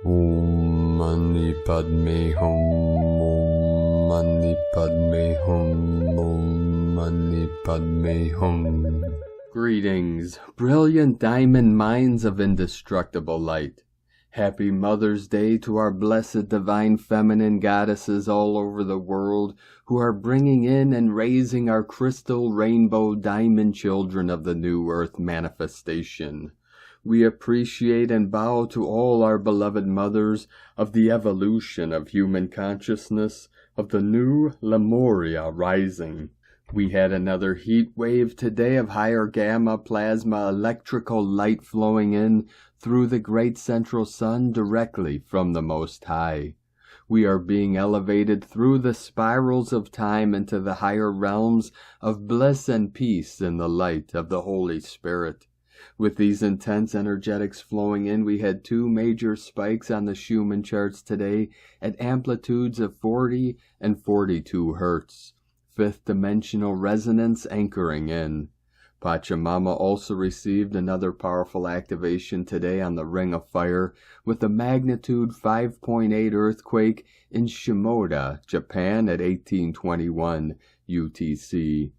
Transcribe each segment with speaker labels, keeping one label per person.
Speaker 1: Om Mani Padme Hum, Om Mani Padme Hum, Om Mani Padme Hum. Greetings, brilliant diamond minds of indestructible light. Happy Mother's Day to our blessed divine feminine goddesses all over the world who are bringing in and raising our crystal rainbow diamond children of the new earth manifestation. We appreciate and bow to all our beloved mothers of the evolution of human consciousness, of the new Lemuria rising. We had another heat wave today of higher gamma plasma electrical light flowing in through the great central sun directly from the Most High. We are being elevated through the spirals of time into the higher realms of bliss and peace in the light of the Holy Spirit. With these intense energetics flowing in, we had two major spikes on the Schumann charts today at amplitudes of 40 and 42 hertz. Fifth dimensional resonance anchoring in. Pachamama also received another powerful activation today on the Ring of Fire with a magnitude 5.8 earthquake in Shimoda, Japan at 1821 UTC.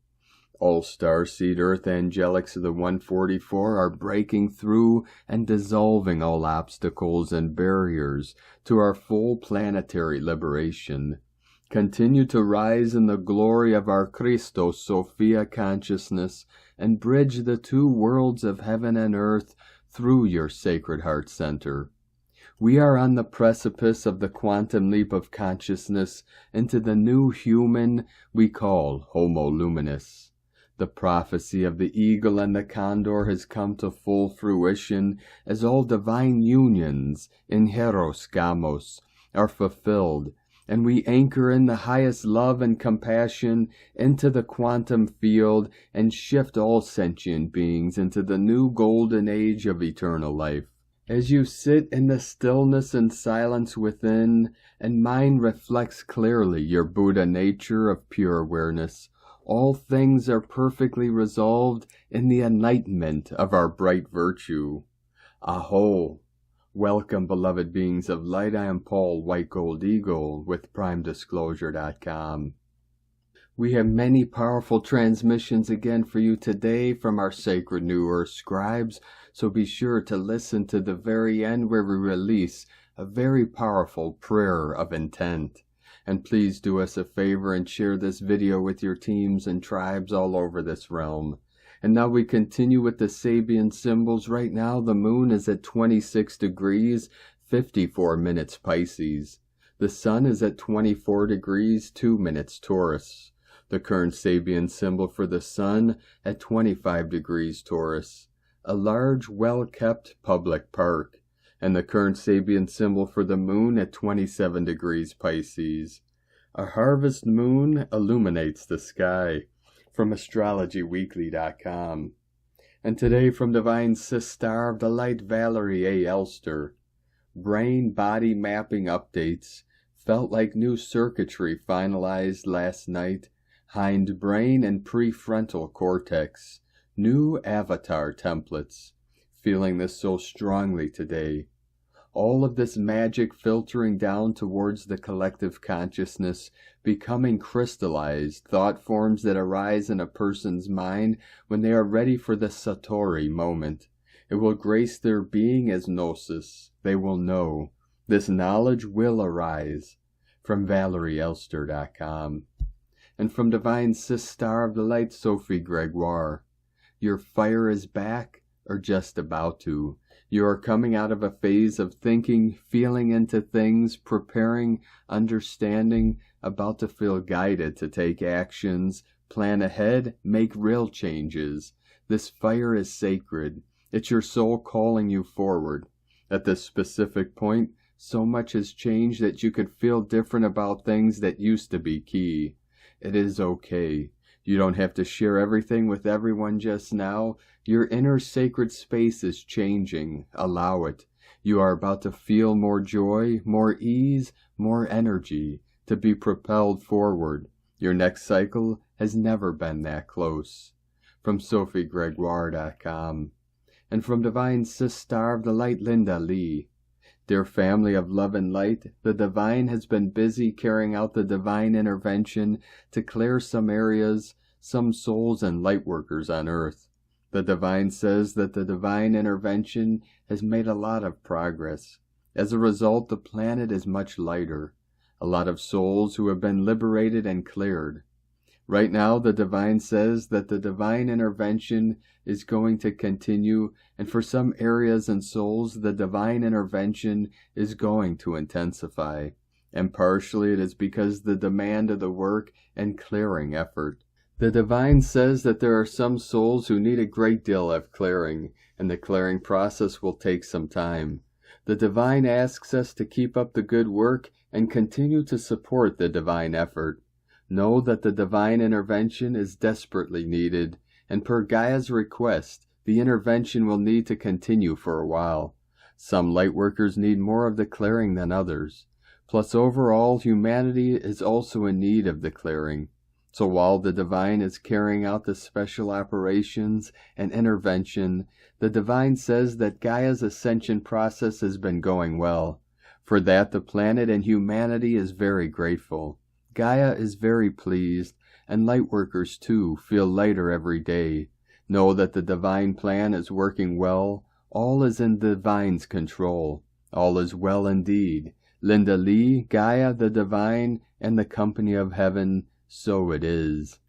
Speaker 1: All Starseed Earth Angelics of the 144 are breaking through and dissolving all obstacles and barriers to our full planetary liberation. Continue to rise in the glory of our Christos Sophia consciousness and bridge the two worlds of heaven and earth through your Sacred Heart Center. We are on the precipice of the quantum leap of consciousness into the new human we call Homo Luminous. The prophecy of the eagle and the condor has come to full fruition as all divine unions in Hieros Gamos are fulfilled, and we anchor in the highest love and compassion into the quantum field and shift all sentient beings into the new golden age of eternal life. As you sit in the stillness and silence within, and mind reflects clearly your Buddha nature of pure awareness, all things are perfectly resolved in the enlightenment of our bright virtue. Aho! Welcome, beloved beings of light. I am Paul White Gold Eagle with PrimeDisclosure.com. We have many powerful transmissions again for you today from our sacred New Earth scribes, so be sure to listen to the very end where we release a very powerful prayer of intent. And please do us a favor and share this video with your teams and tribes all over this realm. And now we continue with the Sabian symbols. Right now the moon is at 26 degrees, 54 minutes Pisces. The sun is at 24 degrees, 2 minutes Taurus. The current Sabian symbol for the sun at 25 degrees Taurus. A large, well-kept public park. And the current Sabian symbol for the moon at 27 degrees Pisces. A harvest moon illuminates the sky. From astrologyweekly.com. And today from Divine Sister of the Light Valerie A. Elster. Brain-body mapping updates. Felt like new circuitry finalized last night. Hindbrain and prefrontal cortex. New avatar templates. Feeling this so strongly today. All of this magic filtering down towards the collective consciousness, becoming crystallized thought forms that arise in a person's mind when they are ready for the Satori moment. It will grace their being as gnosis. They will know. This knowledge will arise. From ValerieElster.com. And from Divine Sister of the Light, Sophie Gregoire. Your fire is back, or just about to. You are coming out of a phase of thinking, feeling into things, preparing, understanding, about to feel guided to take actions, plan ahead, make real changes. This fire is sacred. It's your soul calling you forward. At this specific point, so much has changed that you could feel different about things that used to be key. It is okay. You don't have to share everything with everyone just now. Your inner sacred space is changing. Allow it. You are about to feel more joy, more ease, more energy, to be propelled forward. Your next cycle has never been that close. From SophieGregoire.com. And from Divine Sister of the Light, Linda Lee. Dear family of love and light, the Divine has been busy carrying out the divine intervention to clear some areas, some souls and light workers on earth. The Divine says that the divine intervention has made a lot of progress. As a result, the planet is much lighter. A lot of souls who have been liberated and cleared. Right now, the Divine says that the divine intervention is going to continue, and for some areas and souls, the divine intervention is going to intensify. And partially it is because the demand of the work and clearing effort. The Divine says that there are some souls who need a great deal of clearing, and the clearing process will take some time. The Divine asks us to keep up the good work and continue to support the divine effort. Know that the divine intervention is desperately needed, and per Gaia's request, the intervention will need to continue for a while. Some lightworkers need more of the clearing than others. Plus overall, humanity is also in need of the clearing. So while the Divine is carrying out the special operations and intervention, the Divine says that Gaia's ascension process has been going well. For that, the planet and humanity is very grateful. Gaia is very pleased, and lightworkers too feel lighter every day. Know that the divine plan is working well. All is in the Divine's control. All is well indeed. Linda Lee, Gaia, the Divine, and the company of heaven, so it is.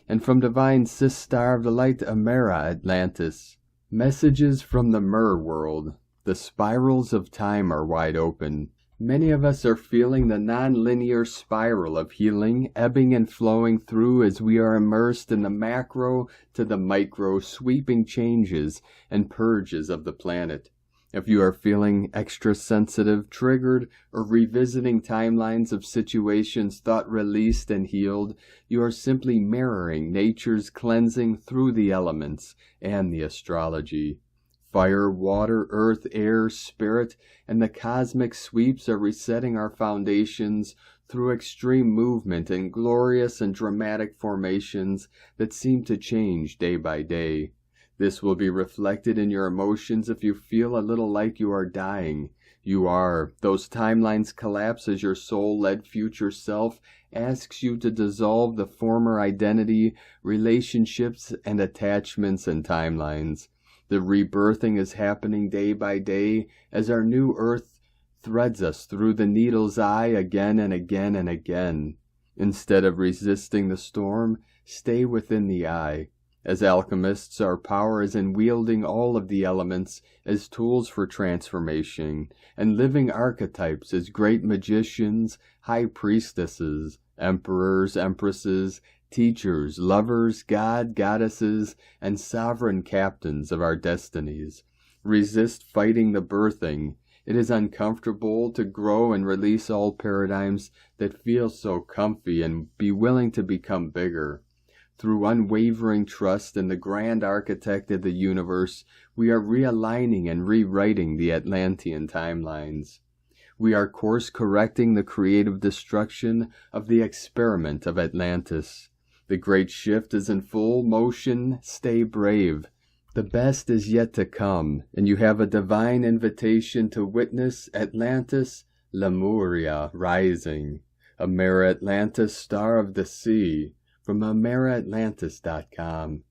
Speaker 1: And from Divine Star of the Light, Amera Atlantis. Messages from the Mer world. The spirals of time are wide open. Many of us are feeling the non-linear spiral of healing, ebbing and flowing through as we are immersed in the macro to the micro sweeping changes and purges of the planet. If you are feeling extra sensitive, triggered, or revisiting timelines of situations thought released and healed, you are simply mirroring nature's cleansing through the elements and the astrology. Fire, water, earth, air, spirit, and the cosmic sweeps are resetting our foundations through extreme movement and glorious and dramatic formations that seem to change day by day. This will be reflected in your emotions if you feel a little like you are dying. You are. Those timelines collapse as your soul-led future self asks you to dissolve the former identity, relationships, and attachments and timelines. The rebirthing is happening day by day as our new earth threads us through the needle's eye again and again and again. Instead of resisting the storm, stay within the eye. As alchemists, our power is in wielding all of the elements as tools for transformation, and living archetypes as great magicians, high priestesses, emperors, empresses, teachers, lovers, goddesses, and sovereign captains of our destinies. Resist fighting the birthing. It is uncomfortable to grow and release all paradigms that feel so comfy and be willing to become bigger. Through unwavering trust in the grand architect of the universe, we are realigning and rewriting the Atlantean timelines. We are course-correcting the creative destruction of the experiment of Atlantis. The great shift is in full motion. Stay brave. The best is yet to come, and you have a divine invitation to witness Atlantis, Lemuria, rising. Amera Atlantis, star of the sea, from AmeraAtlantis.com.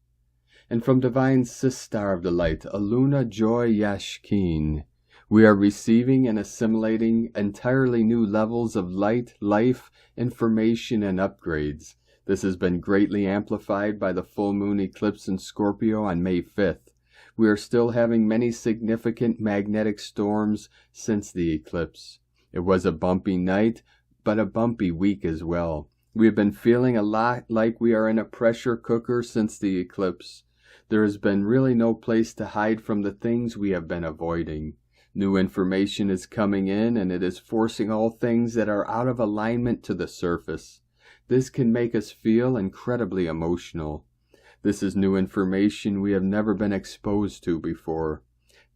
Speaker 1: And from Divine Star of the Light, Aluna Joy Yashkeen. We are receiving and assimilating entirely new levels of light, life, information, and upgrades. This has been greatly amplified by the full moon eclipse in Scorpio on May 5th. We are still having many significant magnetic storms since the eclipse. It was a bumpy night, but a bumpy week as well. We have been feeling a lot like we are in a pressure cooker since the eclipse. There has been really no place to hide from the things we have been avoiding. New information is coming in, and it is forcing all things that are out of alignment to the surface. This can make us feel incredibly emotional. This is new information we have never been exposed to before.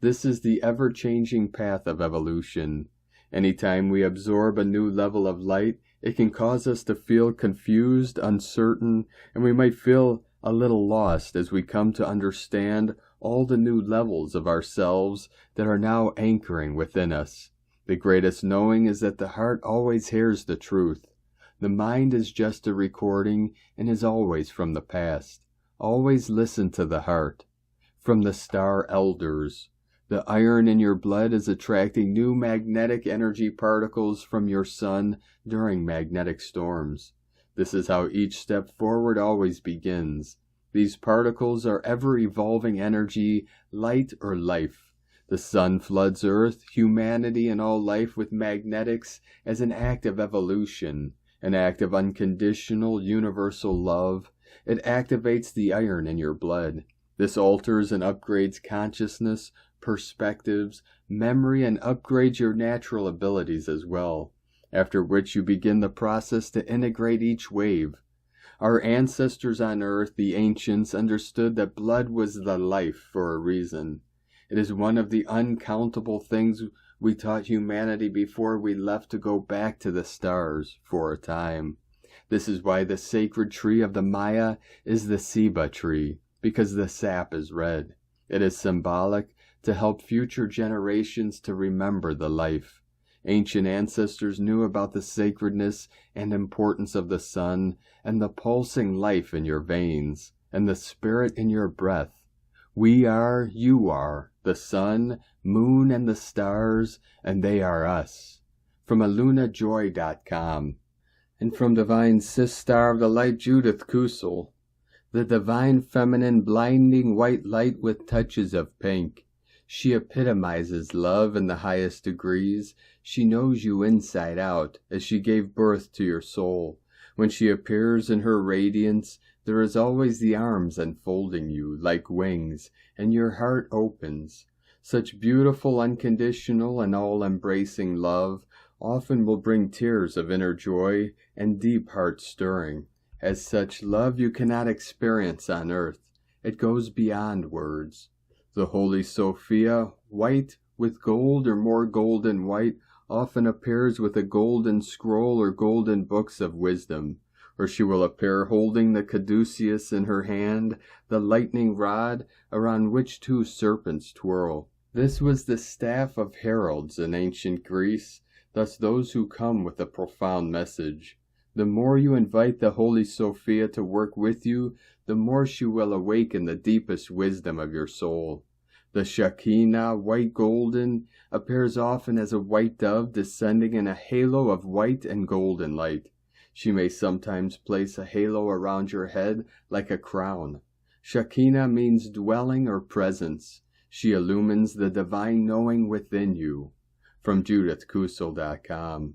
Speaker 1: This is the ever-changing path of evolution. Anytime we absorb a new level of light, it can cause us to feel confused, uncertain, and we might feel a little lost as we come to understand all the new levels of ourselves that are now anchoring within us. The greatest knowing is that the heart always hears the truth. The mind is just a recording and is always from the past. Always listen to the heart. From the star elders. The iron in your blood is attracting new magnetic energy particles from your sun during magnetic storms. This is how each step forward always begins. These particles are ever-evolving energy, light or life. The sun floods Earth, humanity, and all life with magnetics as an act of evolution, an act of unconditional, universal love. It activates the iron in your blood. This alters and upgrades consciousness, perspectives, memory, and upgrades your natural abilities as well, after which you begin the process to integrate each wave. Our ancestors on Earth, the ancients, understood that blood was the life for a reason. It is one of the uncountable things we taught humanity before we left to go back to the stars for a time. This is why the sacred tree of the Maya is the Siba tree, because the sap is red. It is symbolic to help future generations to remember the life. Ancient ancestors knew about the sacredness and importance of the sun and the pulsing life in your veins and the spirit in your breath. We are, you are, the sun, moon, and the stars, and they are us. From alunajoy.com. And from Divine Sister of the Light Judith Kusel, the divine feminine blinding white light with touches of pink. She epitomizes love in the highest degrees. She knows you inside out as she gave birth to your soul. When she appears in her radiance, there is always the arms enfolding you like wings, and your heart opens. Such beautiful, unconditional, and all-embracing love often will bring tears of inner joy and deep heart stirring. As such love you cannot experience on earth. It goes beyond words. The Holy Sophia, white with gold or more gold than white, often appears with a golden scroll or golden books of wisdom, or she will appear holding the caduceus in her hand, the lightning rod around which two serpents twirl. This was the staff of heralds in ancient Greece, thus those who come with a profound message. The more you invite the Holy Sophia to work with you, the more she will awaken the deepest wisdom of your soul. The Shekinah, white golden, appears often as a white dove descending in a halo of white and golden light. She may sometimes place a halo around your head like a crown. Shekinah means dwelling or presence. She illumines the divine knowing within you. From JudithKusel.com.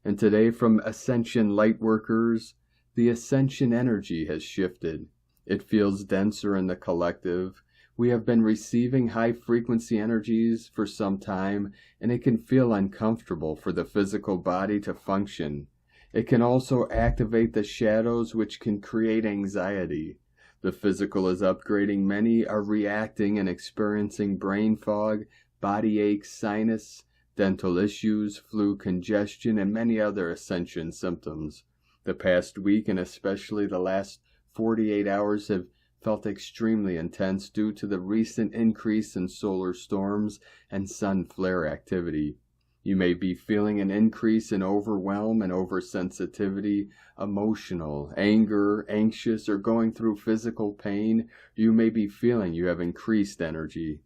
Speaker 1: And today from Ascension Lightworkers, the Ascension energy has shifted. It feels denser in the collective. We have been receiving high-frequency energies for some time, and it can feel uncomfortable for the physical body to function. It can also activate the shadows, which can create anxiety. The physical is upgrading. Many are reacting and experiencing brain fog, body aches, sinus, dental issues, flu, congestion, and many other Ascension symptoms. The past week, and especially the last 48 hours, have felt extremely intense due to the recent increase in solar storms and sun flare activity. You may be feeling an increase in overwhelm and oversensitivity, emotional, anger, anxious, or going through physical pain. You may be feeling you have increased energy.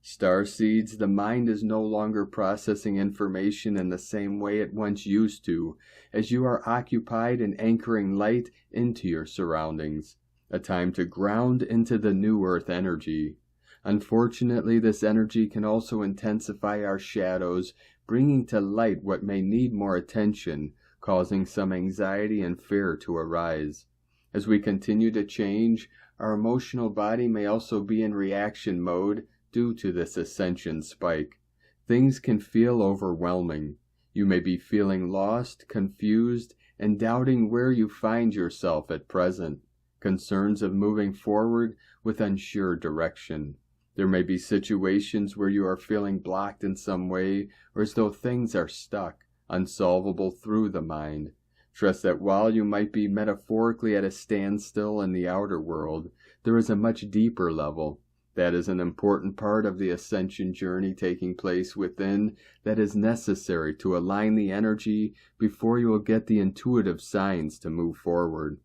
Speaker 1: Starseeds, the mind is no longer processing information in the same way it once used to, as you are occupied in anchoring light into your surroundings. A time to ground into the new earth energy. Unfortunately, this energy can also intensify our shadows, bringing to light what may need more attention, causing some anxiety and fear to arise. As we continue to change, our emotional body may also be in reaction mode due to this ascension spike. Things can feel overwhelming. You may be feeling lost, confused, and doubting where you find yourself at present. Concerns of moving forward with unsure direction. There may be situations where you are feeling blocked in some way, or as though things are stuck, unsolvable through the mind. Trust that while you might be metaphorically at a standstill in the outer world, there is a much deeper level. That is an important part of the Ascension journey taking place within that is necessary to align the energy before you will get the intuitive signs to move forward.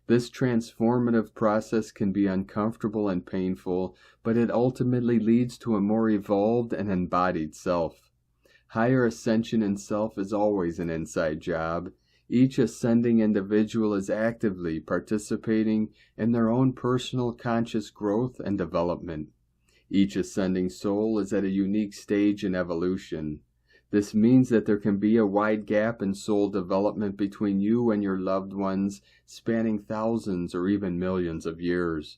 Speaker 1: This transformative process can be uncomfortable and painful, but it ultimately leads to a more evolved and embodied self. Higher ascension in self is always an inside job. Each ascending individual is actively participating in their own personal conscious growth and development. Each ascending soul is at a unique stage in evolution. This means that there can be a wide gap in soul development between you and your loved ones, spanning thousands or even millions of years.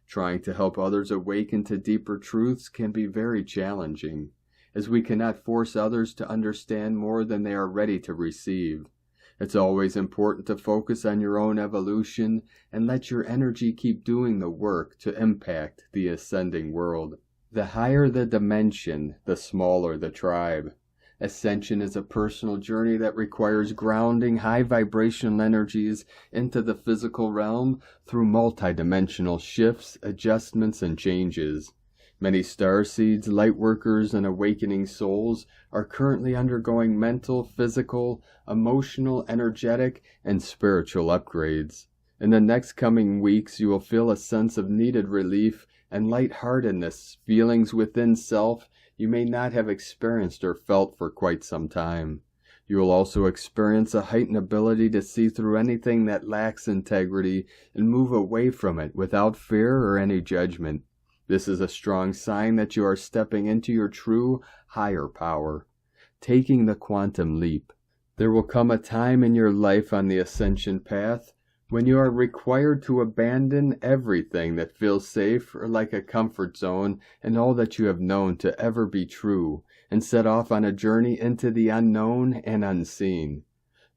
Speaker 1: Trying to help others awaken to deeper truths can be very challenging, as we cannot force others to understand more than they are ready to receive. It's always important to focus on your own evolution and let your energy keep doing the work to impact the ascending world. The higher the dimension, the smaller the tribe. Ascension is a personal journey that requires grounding high vibrational energies into the physical realm through multidimensional shifts, adjustments, and changes. Many starseeds, lightworkers, and awakening souls are currently undergoing mental, physical, emotional, energetic, and spiritual upgrades. In the next coming weeks, you will feel a sense of needed relief and lightheartedness, feelings within self you may not have experienced or felt for quite some time. You will also experience a heightened ability to see through anything that lacks integrity and move away from it without fear or any judgment. This is a strong sign that you are stepping into your true, higher power, taking the quantum leap. There will come a time in your life on the ascension path when you are required to abandon everything that feels safe or like a comfort zone and all that you have known to ever be true, and set off on a journey into the unknown and unseen.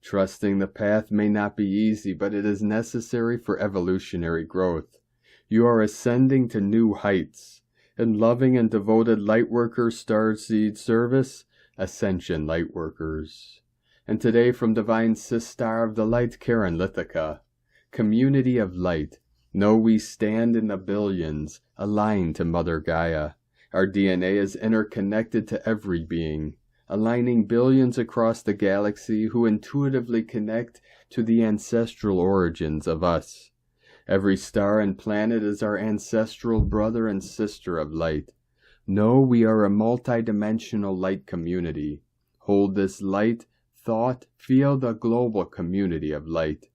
Speaker 1: Trusting the path may not be easy, but it is necessary for evolutionary growth. You are ascending to new heights. In loving and devoted Lightworker Starseed service, Ascension Lightworkers. And today from Divine Sister of the Light, Karen Lithica. Community of Light. Know we stand in the billions, aligned to Mother Gaia. Our DNA is interconnected to every being, aligning billions across the galaxy who intuitively connect to the ancestral origins of us. Every star and planet is our ancestral brother and sister of light. Know we are a multidimensional light community. Hold this light, thought, feel the global community of light.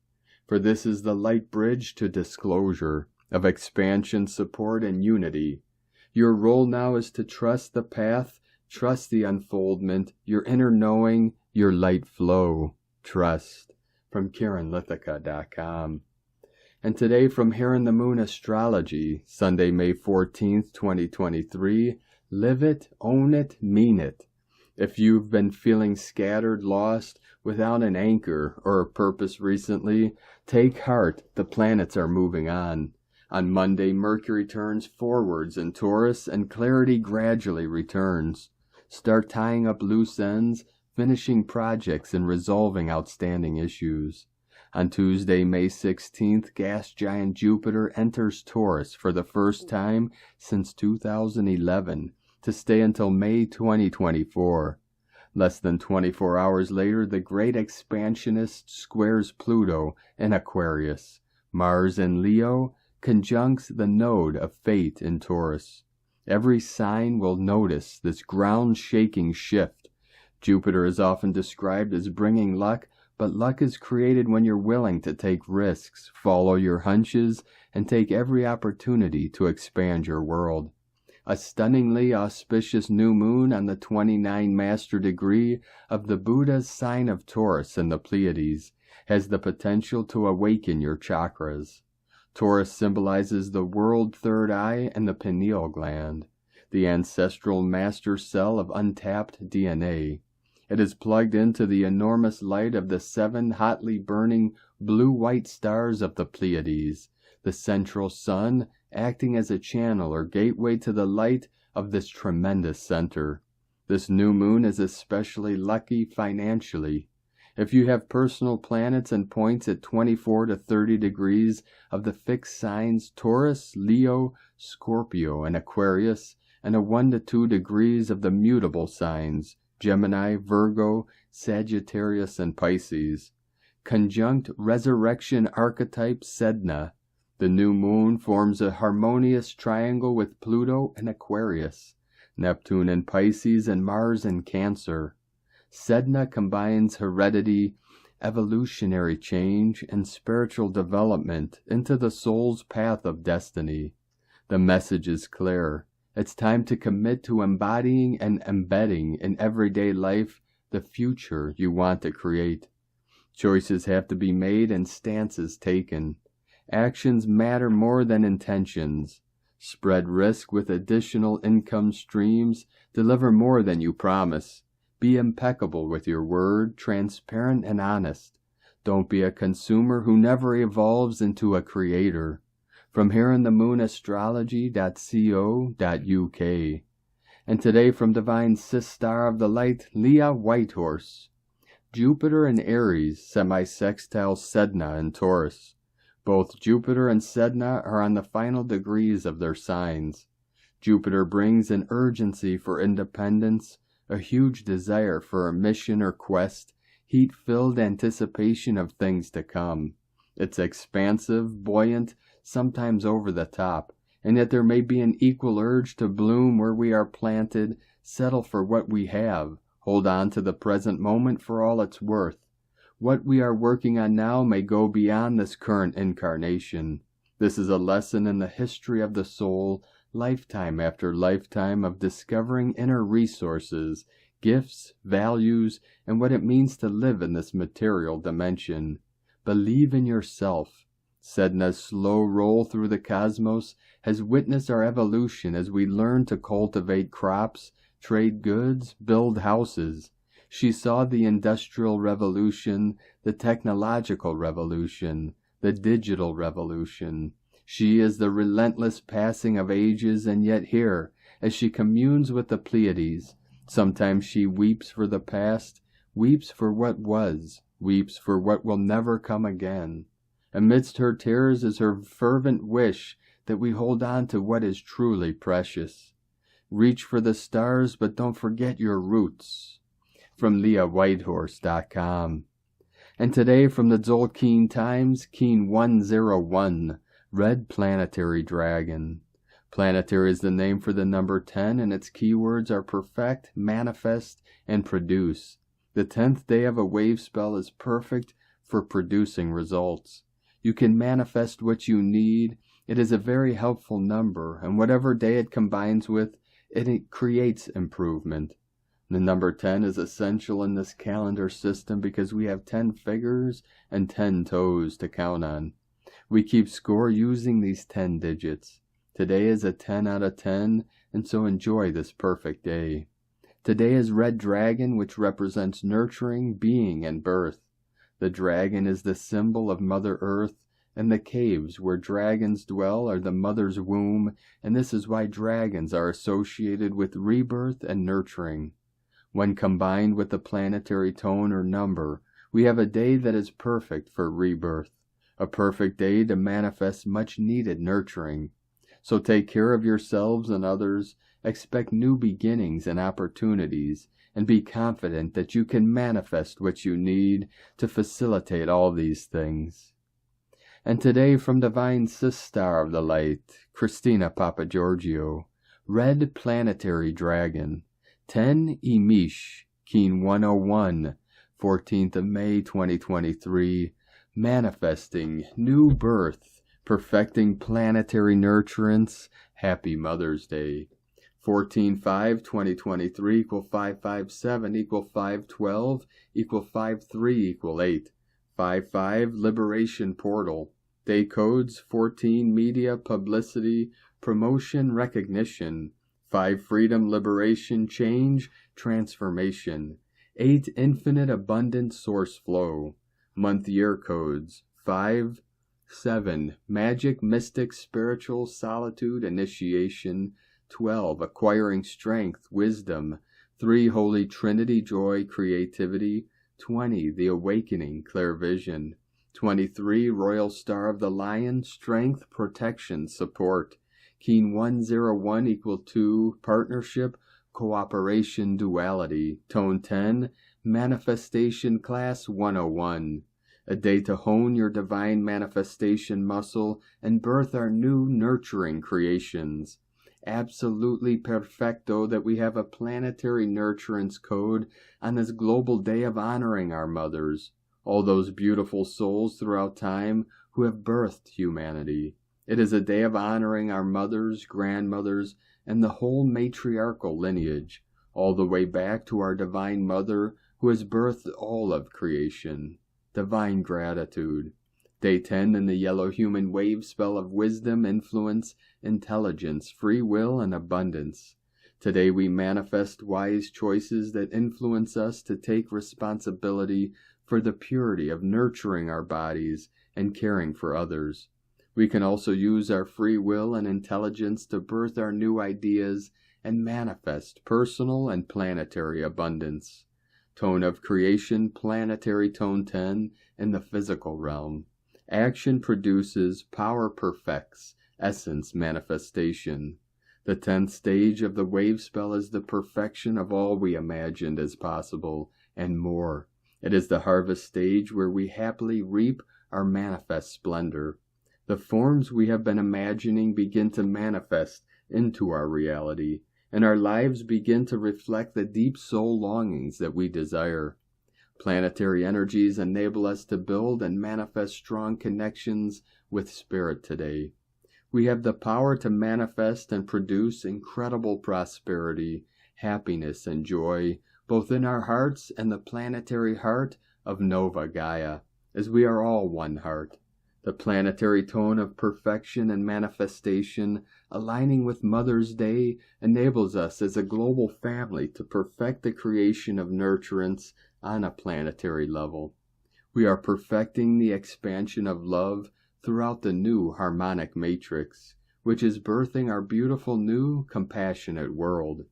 Speaker 1: For this is the light bridge to disclosure, of expansion, support, and unity. Your role now is to trust the path, trust the unfoldment, your inner knowing, your light flow. Trust. From KarenLithica.com. And today from Here in the Moon Astrology, Sunday, May 14th, 2023, live it, own it, mean it. If you've been feeling scattered, lost, without an anchor or a purpose recently, take heart, the planets are moving on. On Monday, Mercury turns forwards in Taurus and clarity gradually returns. Start tying up loose ends, finishing projects, and resolving outstanding issues. On Tuesday, May 16th, gas giant Jupiter enters Taurus for the first time since 2011 to stay until May 2024. Less than 24 hours later, the great expansionist squares Pluto in Aquarius. Mars in Leo conjuncts the node of fate in Taurus. Every sign will notice this ground-shaking shift. Jupiter is often described as bringing luck, but luck is created when you're willing to take risks, follow your hunches, and take every opportunity to expand your world. A stunningly auspicious new moon on the 29 master degree of the Buddha's sign of Taurus in the Pleiades has the potential to awaken your chakras. Taurus symbolizes the world third eye and the pineal gland, the ancestral master cell of untapped DNA. It is plugged into the enormous light of the 7 hotly burning blue-white stars of the Pleiades, the central sun acting as a channel or gateway to the light of this tremendous center. This new moon is especially lucky financially. If you have personal planets and points at 24 to 30 degrees of the fixed signs Taurus, Leo, Scorpio, and Aquarius, and a 1 to 2 degrees of the mutable signs Gemini, Virgo, Sagittarius, and Pisces, conjunct resurrection archetype Sedna, the new moon forms a harmonious triangle with Pluto and Aquarius, Neptune in Pisces, and Mars in Cancer. Sedna combines heredity, evolutionary change, and spiritual development into the soul's path of destiny. The message is clear. It's time to commit to embodying and embedding in everyday life the future you want to create. Choices have to be made and stances taken. Actions matter more than intentions. Spread risk with additional income streams. Deliver more than you promise. Be impeccable with your word, transparent and honest. Don't be a consumer who never evolves into a creator. From hereintheMoonAstrology.co.uk. And today from Divine Star of the Light, Leah Whitehorse. Jupiter and Aries, semi-sextile Sedna and Taurus. Both Jupiter and Sedna are on the final degrees of their signs. Jupiter brings an urgency for independence, a huge desire for a mission or quest, heat-filled anticipation of things to come. It's expansive, buoyant, sometimes over the top, and yet there may be an equal urge to bloom where we are planted, settle for what we have, hold on to the present moment for all it's worth. What we are working on now may go beyond this current incarnation. This is a lesson in the history of the soul, lifetime after lifetime of discovering inner resources, gifts, values, and what it means to live in this material dimension. Believe in yourself. Sedna's slow roll through the cosmos has witnessed our evolution as we learn to cultivate crops, trade goods, build houses. She saw the Industrial Revolution, the Technological Revolution, the Digital Revolution. She is the relentless passing of ages, and yet here, as she communes with the Pleiades, sometimes she weeps for the past, weeps for what was, weeps for what will never come again. Amidst her tears is her fervent wish that we hold on to what is truly precious. Reach for the stars, but don't forget your roots. From LeahWhitehorse.com. And today from the Tzolk'in Times, Keen 101, Red Planetary Dragon. Planetary is the name for the number 10, and its keywords are perfect, manifest, and produce. The 10th day of a wave spell is perfect for producing results. You can manifest what you need. It is a very helpful number, and whatever day it combines with, it creates improvement. The number 10 is essential in this calendar system because we have 10 fingers and 10 toes to count on. We keep score using these 10 digits. Today is a 10 out of 10, and so enjoy this perfect day. Today is Red Dragon, which represents nurturing, being, and birth. The dragon is the symbol of Mother Earth, and the caves where dragons dwell are the mother's womb, and this is why dragons are associated with rebirth and nurturing. When combined with the planetary tone or number, we have a day that is perfect for rebirth, a perfect day to manifest much-needed nurturing. So take care of yourselves and others, expect new beginnings and opportunities, and be confident that you can manifest what you need to facilitate all these things. And today from Divine Star of the Light, Christina Papagiorgio, Red Planetary Dragon, 10 Emish, Keen 101, 14th of May 2023, manifesting new birth, perfecting planetary nurturance, happy Mother's Day. 14/5/2023 equal 557 equal 512 equal 53 equal 8. 55 Liberation Portal. Day codes 14 Media, Publicity, Promotion, Recognition. 5 Freedom, Liberation, Change, Transformation. 8 Infinite Abundant Source Flow. Month year codes 5, 7 Magic, Mystic, Spiritual, Solitude, Initiation. 12 Acquiring Strength, Wisdom. 3 Holy Trinity, Joy, Creativity. 20, the Awakening, clear vision. 23, Royal Star of the Lion, strength, protection, support. Keen 101 equal 2, partnership, cooperation, duality. Tone 10, manifestation class 101. A day to hone your divine manifestation muscle and birth our new nurturing creations. Absolutely perfecto that we have a planetary nurturance code on this global day of honoring our mothers, all those beautiful souls throughout time who have birthed humanity. It is a day of honoring our mothers, grandmothers, and the whole matriarchal lineage, all the way back to our Divine Mother who has birthed all of creation. Divine gratitude. Day 10 in the yellow human wave spell of wisdom, influence, intelligence, free will, and abundance. Today we manifest wise choices that influence us to take responsibility for the purity of nurturing our bodies and caring for others. We can also use our free will and intelligence to birth our new ideas and manifest personal and planetary abundance. Tone of creation, planetary tone 10 in the physical realm. Action produces, power perfects, essence manifestation. The 10th stage of the wave spell is the perfection of all we imagined as possible, and more. It is the harvest stage where we happily reap our manifest splendor. The forms we have been imagining begin to manifest into our reality, and our lives begin to reflect the deep soul longings that we desire. Planetary energies enable us to build and manifest strong connections with Spirit today. We have the power to manifest and produce incredible prosperity, happiness, and joy, both in our hearts and the planetary heart of Nova Gaia, as we are all one heart. The planetary tone of perfection and manifestation, aligning with Mother's Day, enables us as a global family to perfect the creation of nurturance on a planetary level. We are perfecting the expansion of love throughout the new harmonic matrix, which is birthing our beautiful new compassionate world.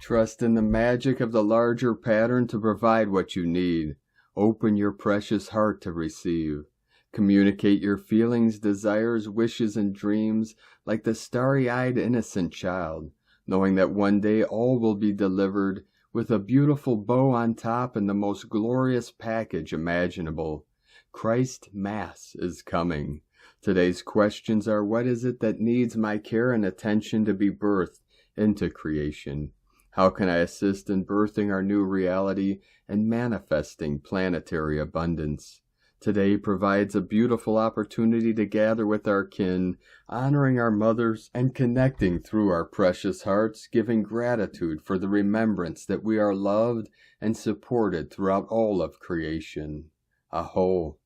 Speaker 1: Trust in the magic of the larger pattern to provide what you need. Open your precious heart to receive. Communicate your feelings, desires, wishes, and dreams like the starry-eyed innocent child, knowing that one day all will be delivered with a beautiful bow on top and the most glorious package imaginable. Christ Mass is coming. Today's questions are, what is it that needs my care and attention to be birthed into creation? How can I assist in birthing our new reality and manifesting planetary abundance? Today provides a beautiful opportunity to gather with our kin, honoring our mothers and connecting through our precious hearts, giving gratitude for the remembrance that we are loved and supported throughout all of creation. Aho!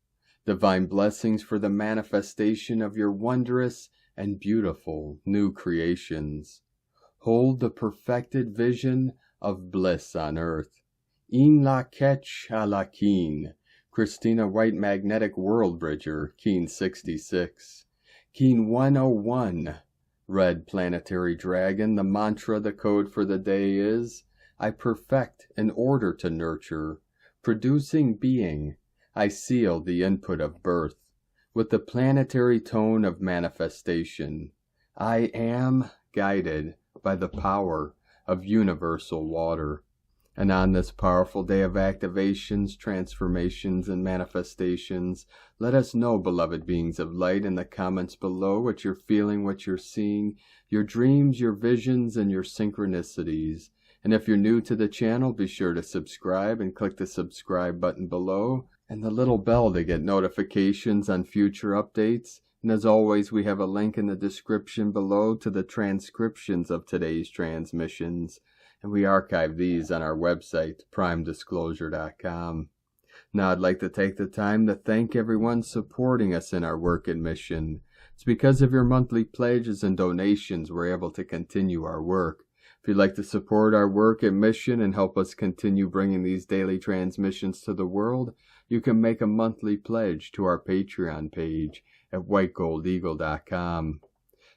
Speaker 1: Divine blessings for the manifestation of your wondrous and beautiful new creations. Hold the perfected vision of bliss on earth. In la ketch a la keen. Christina White Magnetic World Bridger, Keen 66. Keen 101. Red Planetary Dragon, the mantra, the code for the day is, I perfect in order to nurture. Producing being, I seal the input of birth. With the planetary tone of manifestation, I am guided by the power of universal water. And on this powerful day of activations, transformations, and manifestations, let us know, beloved beings of light, in the comments below what you're feeling, what you're seeing, your dreams, your visions, and your synchronicities. And if you're new to the channel, be sure to subscribe and click the subscribe button below and the little bell to get notifications on future updates. And as always, we have a link in the description below to the transcriptions of today's transmissions. And we archive these on our website, primedisclosure.com. Now I'd like to take the time to thank everyone supporting us in our work and mission. It's because of your monthly pledges and donations we're able to continue our work. If you'd like to support our work and mission and help us continue bringing these daily transmissions to the world, you can make a monthly pledge to our Patreon page at whitegoldeagle.com.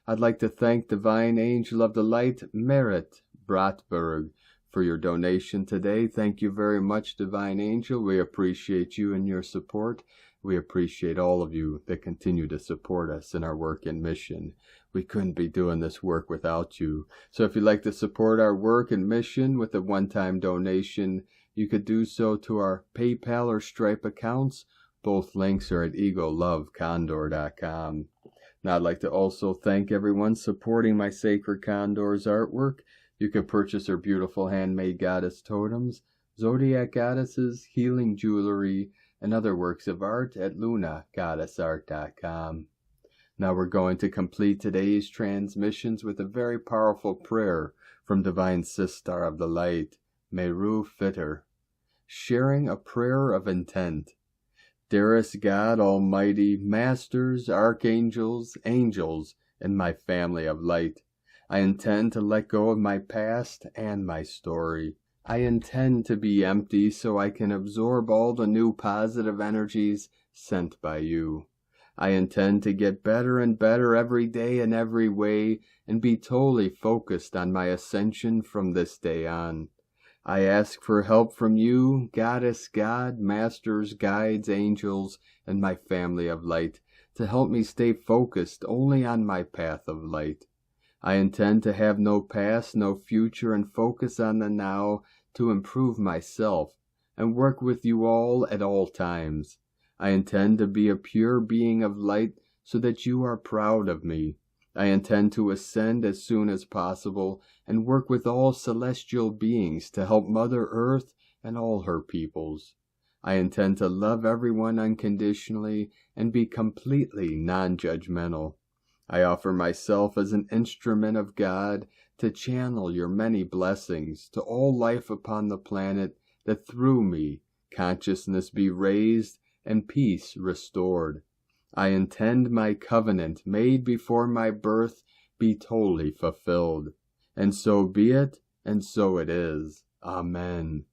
Speaker 1: I'd like to thank Divine Angel of the Light, Merit Bratberg, for your donation today. Thank you very much, Divine Angel. We appreciate you and your support. We appreciate all of you that continue to support us in our work and mission. We couldn't be doing this work without you. So if you'd like to support our work and mission with a one-time donation, you could do so to our PayPal or Stripe accounts. Both links are at egolovecondor.com. Now I'd like to also thank everyone supporting my Sacred Condor's artwork. You can purchase her beautiful handmade goddess totems, zodiac goddesses, healing jewelry, and other works of art at lunagoddessart.com. Now we're going to complete today's transmissions with a very powerful prayer from Divine Sister of the Light, Meru Fitter, sharing a prayer of intent. Dearest God Almighty, Masters, Archangels, Angels, and my family of light, I intend to let go of my past and my story. I intend to be empty so I can absorb all the new positive energies sent by you. I intend to get better and better every day in every way and be totally focused on my ascension from this day on. I ask for help from you, Goddess, God, Masters, Guides, Angels, and my family of light to help me stay focused only on my path of light. I intend to have no past, no future, and focus on the now to improve myself and work with you all at all times. I intend to be a pure being of light so that you are proud of me. I intend to ascend as soon as possible and work with all celestial beings to help Mother Earth and all her peoples. I intend to love everyone unconditionally and be completely non-judgmental. I offer myself as an instrument of God to channel your many blessings to all life upon the planet, that through me consciousness be raised and peace restored. I intend my covenant made before my birth be totally fulfilled. And so be it, and so it is. Amen.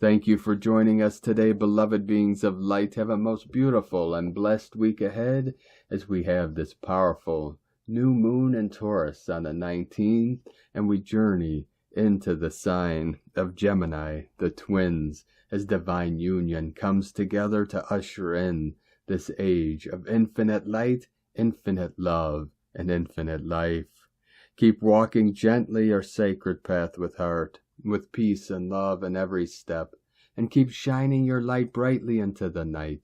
Speaker 1: Thank you for joining us today, beloved beings of light. Have a most beautiful and blessed week ahead as we have this powerful new moon in Taurus on the 19th, and we journey into the sign of Gemini, the twins, as divine union comes together to usher in this age of infinite light, infinite love, and infinite life. Keep walking gently your sacred path with heart, with peace and love in every step, and keep shining your light brightly into the night.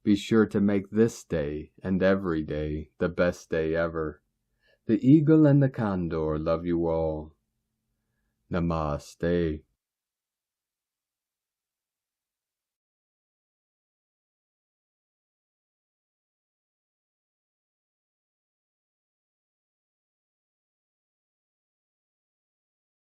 Speaker 1: Be sure to make this day and every day the best day ever. The Eagle and the Condor love you all. Namaste.